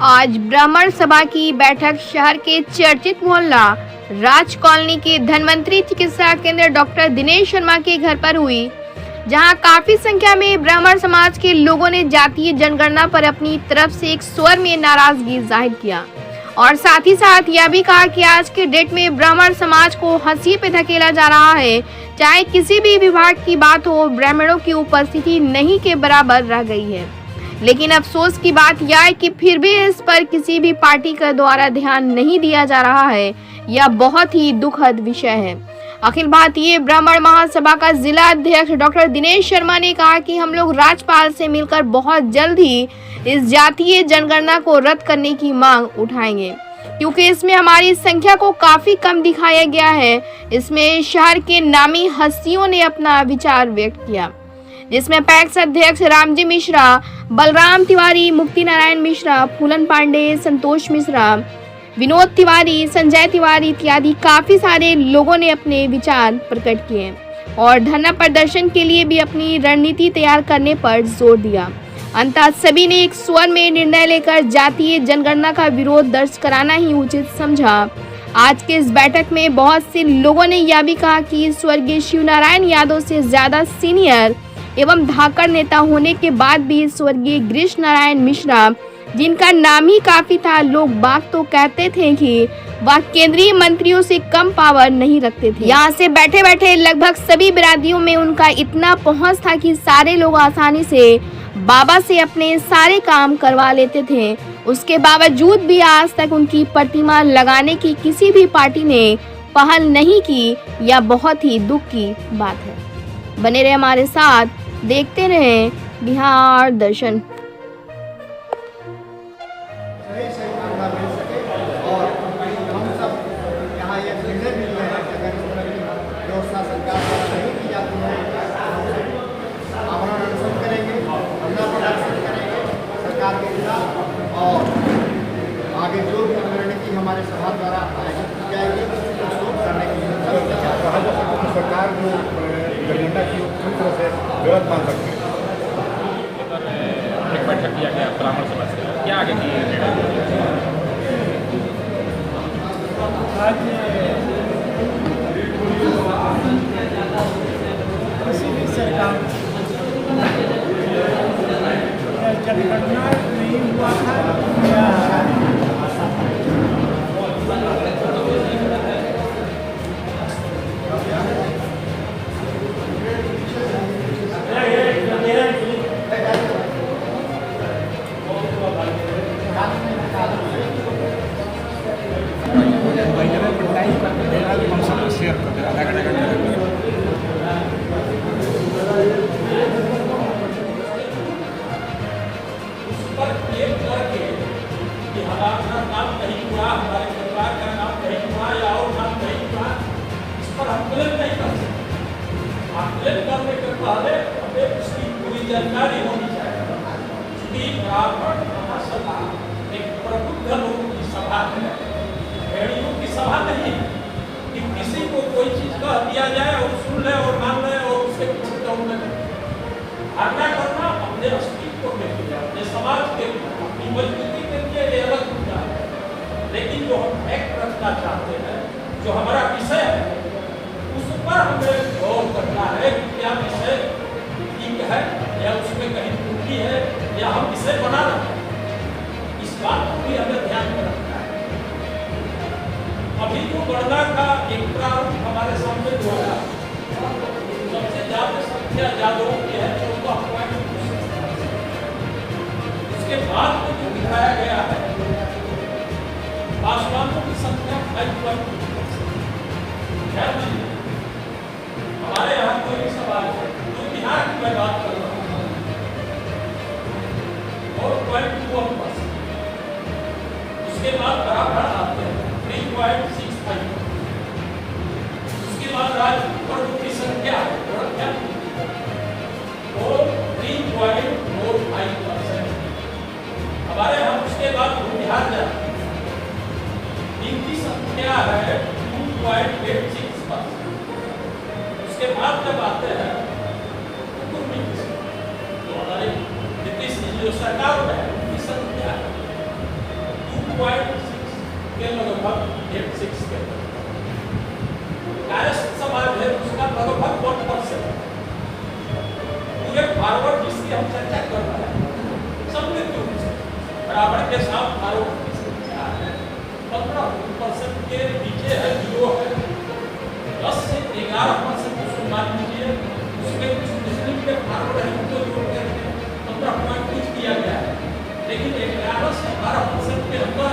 आज ब्राह्मण सभा की बैठक शहर के चर्चित मोहल्ला राज कॉलोनी के धन्वंतरी चिकित्सा केंद्र डॉक्टर दिनेश शर्मा के घर पर हुई, जहां काफी संख्या में ब्राह्मण समाज के लोगों ने जातीय जनगणना पर अपनी तरफ से एक स्वर में नाराजगी जाहिर किया और साथ ही साथ यह भी कहा कि आज के डेट में ब्राह्मण समाज को हंसी पे धकेला जा रहा है। चाहे किसी भी विभाग की बात हो, ब्राह्मणों की उपस्थिति नहीं के बराबर रह गई है। लेकिन अफसोस की बात यह है कि फिर भी इस पर किसी भी पार्टी के द्वारा ध्यान नहीं दिया जा रहा है। यह बहुत ही दुखद विषय है। अखिल भारतीय ब्राह्मण महासभा का जिला अध्यक्ष डॉक्टर दिनेश शर्मा ने कहा कि हम लोग राज्यपाल से मिलकर बहुत जल्द ही इस जातीय जनगणना को रद्द करने की मांग उठाएंगे, क्योंकि इसमें हमारी संख्या को काफी कम दिखाया गया है। इसमें शहर के नामी हस्तियों ने अपना विचार व्यक्त किया, जिसमें पैक्स अध्यक्ष रामजी मिश्रा, बलराम तिवारी, मुक्ति नारायण मिश्रा, फूलन पांडे, संतोष मिश्रा, विनोद तिवारी, संजय तिवारी इत्यादि काफी सारे लोगों ने अपने विचार प्रकट किए और धरना प्रदर्शन के लिए भी अपनी रणनीति तैयार करने पर जोर दिया। अंततः सभी ने एक स्वर में निर्णय लेकर जातीय जनगणना का विरोध दर्ज कराना ही उचित समझा। आज के इस बैठक में बहुत से लोगों ने यह भी कहा कि स्वर्गीय शिवनारायण यादव से ज्यादा सीनियर एवं धाकड़ नेता होने के बाद भी स्वर्गीय गिरीश नारायण मिश्रा, जिनका नाम ही काफी था, लोग बात तो कहते थे कि वह केंद्रीय मंत्रियों से कम पावर नहीं रखते थे। यहाँ से बैठे बैठे लगभग सभी बिरादरियों में उनका इतना पहुंच था कि सारे लोग आसानी से बाबा से अपने सारे काम करवा लेते थे। उसके बावजूद भी आज तक उनकी प्रतिमा लगाने की किसी भी पार्टी ने पहल नहीं की। यह बहुत ही दुख की बात है। बने रहे हमारे साथ, देखते रहें बिहार दर्शन। और आगे जो भी रणनीति हमारे सभा द्वारा आयोजित की जाएगी उसको करने के लिए सरकार जो जनगणना की पूरी तरह से गलत मान सकती है। एक बैठक किया गया ब्राह्मण समाज से, क्या आगे की आज किसी भी सरकार जनगणना नहीं हुआ था हम सब शेयर करते हैं आधा घंटा हमारा नाम नहीं हुआ, हमारे परिवार का नाम नहीं हुआ या और नाम नहीं हुआ, इस पर हम क्लेम नहीं कर सकते। क्लेम करने के पहले हमें उसकी पूरी जानकारी होनी चाहिए। क्योंकि ब्राह्मण महासभा एक प्रबुद्ध लोगों की सभा है, भेड़ियों की सभा नहीं कि किसी को कोई चीज कह दिया जाए और सुन ले और मान ले और उसके पीछे दौड़ने भागना करना अपने अस्तित्व के लिए, अपने समाज के लिए, अपनी मजबूती के लिए ये अलग मुद्दा है। लेकिन जो हम एक्ट रखना चाहते हैं, जो हमारा विषय है, उस पर हमें गौर करना है कि क्या विषय ठीक है या उसमें कहीं त्रुटि है या हम विषय बना रहे हैं। इस बात को भी हमें ध्यान में रखना है। अभी जो गणना का एक प्रारूप हमारे सामने जो है, सबसे ज्यादा संख्या यादवों की है 14.2। उसके बाद में जो दिखाया गया है पासवानों की संख्या 5.2। हमारे यहाँ कोई सवाल है जो बिहार की मैं बात कर रहा हूँ और 0.21%। उसके बाद ब्राह्मण आते हैं 3.65। उसके बाद राजपूत की संख्या और 3.45%। हमारे यहाँ उसके बाद बिहार जाते हैं, इनकी संख्या है 2.86%। उसके बाद जब आते हैं तो हमारे नीतीश जी जो सरकार में है उनकी संख्या लगभग 86 के कायस्थ समाज है उसका लगभग 1%। पूरे फॉरवर्ड जिसकी हम चर्चा कर रहे हैं समृद्ध ब्राह्मण के साथ फॉरवर्ड की संख्या है 15% के नीचे है, 0 है। 10 से 11% उसको मान लीजिए, उसमें कुछ मुस्लिम के फॉरवर्ड है उनको जोड़ करके 15.कुछ दिया गया है, लेकिन 11 से 12% के अंदर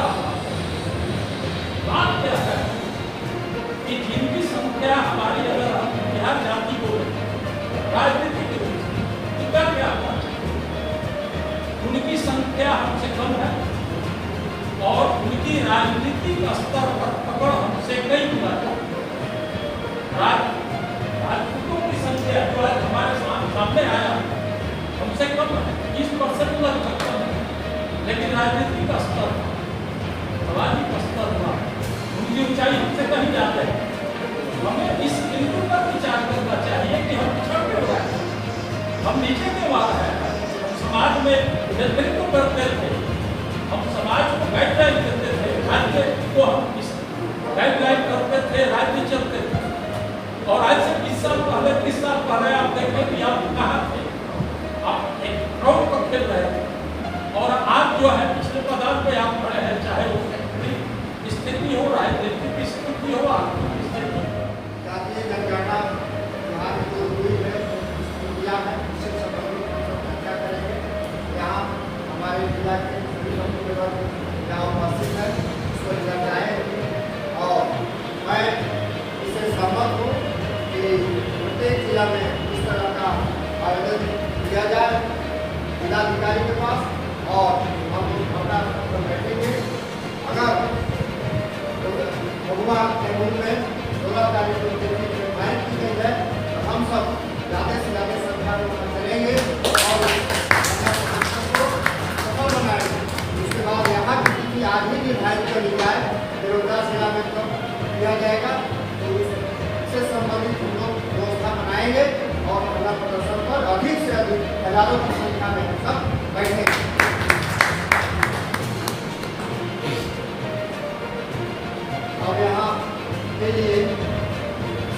बात क्या है कि जिनकी संख्या हमारी अगर हम बिहार जाति को राजनीतिक क्या उनकी संख्या हमसे कम है और उनकी राजनीतिक स्तर पर पकड़ हमसे कई गुना राजपूतों की संख्या जो आज हमारे सामने आया हमसे कम है, 20% लगभग कम है, लेकिन राजनीतिक स्तर सामाजिक स्तर पर उनकी ऊंचाई हमसे कहीं ज्यादा है। हमें इस बिंदु पर विचार करना चाहिए कि हम पिछड़ते हुए हैं, हम नीचे क्यों आ रहे हैं। समाज में नेतृत्व करते थे, हम समाज को गाइडलाइन देते थे, राज्य को हम गाइडलाइन करते थे, राज्य चलते थे। और आज से 20 साल पहले 30 साल पहले आप देखें कि आप कहाँ थे, आप एक क्राउड पर खेल रहे थे और आज जो है पिछले पदार्थ पे आप खड़े हैं, चाहे वो स्थिति हो, राजनीतिक स्थिति हो, आर्थिक स्थिति। जातीय जनगणना यहाँ जो हुई है इंडिया में इससे संबंधित हम सब चर्चा करेंगे। यहाँ हमारे जिला के सभी लोग यहाँ उपस्थित है, उसको चर्चाएँ और मैं इससे सहमत हूँ कि प्रत्येक जिला में इस तरह का आयोजन किया जाए जिलाधिकारी के पास और हम अपना बैठेंगे। अगर भगवान के रूप में 16 तारीख को निर्धारित की गई है तो हम सब ज़्यादा से ज़्यादा संख्या में चलेंगे और को सफल बनाएंगे। उसके बाद यहाँ की तिथि आज ही निर्धारित कर ली जाए, बेरोजगार जिला में कब किया जाएगा तो इससे संबंधित हम लोग व्यवस्था बनाएंगे और धरना प्रदर्शन पर अधिक से अधिक हजारों की संख्या में हम सब बैठेंगे। और यहाँ के लिए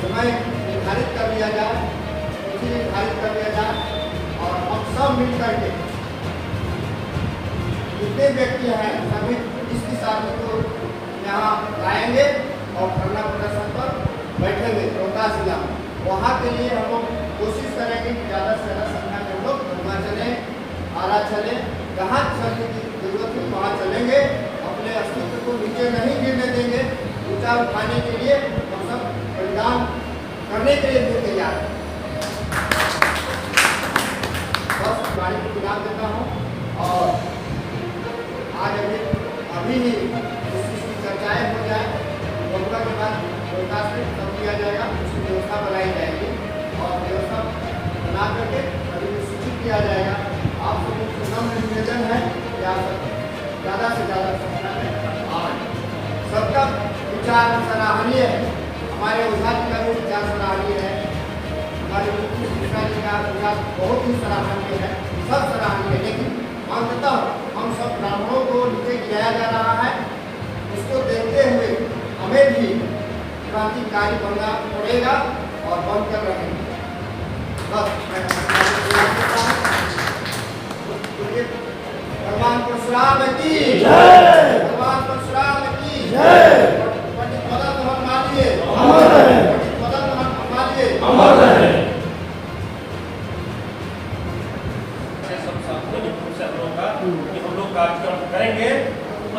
समय निर्धारित कर लिया जाए, तिथि निर्धारित कर लिया जाए और हम सब मिल करके जितने व्यक्ति हैं सभी 30 आदमी को यहाँ लाएंगे और धरना प्रदर्शन पर बैठेंगे रोहतास जिला में। वहाँ के लिए हम लोग कोशिश करेंगे कि ज़्यादा से ज़्यादा संख्या में हम लोग धरना चलें, आरा चलें, जहाँ चलने की जरूरत है वहाँ चलेंगे, अपने अस्तित्व को नीचे नहीं गिरने देंगे। ऊंचा उठाने के लिए हम सब बलिदान करने के लिए भी तैयार हैं। बस गाड़ी को विराम देता हूँ और आज अभी ही इसकी चर्चाएँ हो जाए, बबुआ के बाद रोहतास में सब किया जाएगा, उसकी व्यवस्था बनाई जाएगी और व्यवस्था बना करके अभी सूचित किया जाएगा। आप सबको नम्र निवेदन है कि आप ज़्यादा से ज़्यादा संख्या में आए। सबका विचार सराहनीय है, हमारे ओझा जी का भी विचार सराहनीय है, हमारे मुख्य शिक्षा जी का विचार बहुत ही सराहनीय है, सब सराहनीय है। लेकिन अंततः हम सब ब्राह्मणों को नीचे गिराया जा रहा है, उसको देखते हुए हमें भी क्रांतिकारी बनना पड़ेगा और बनकर रहेंगे। बस भगवान परशुराम की जय, भगवान परशुराम की जय। पंडित मदन मोहन मालवीय अमर रहे, पंडित मदन मोहन मालवीय अमर रहे। सब सार्वजनिक रूप से हम लोग का कि हम लोग कार्यक्रम करेंगे,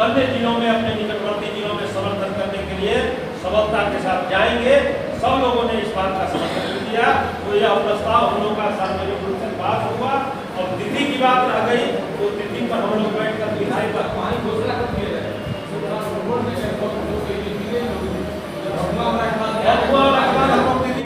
अन्य जिलों में अपने निकटवर्ती जिलों में समर्थन करने के लिए सबलता के साथ जाएंगे। सब लोगों ने इस बात का समर्थन दिया, तो यह प्रस्ताव हम लोग का सार्वजनिक रूप से पास हुआ। और तिथि की बात रह गई तो तिथि पर हम लोग बैठकर विधायक घोषणा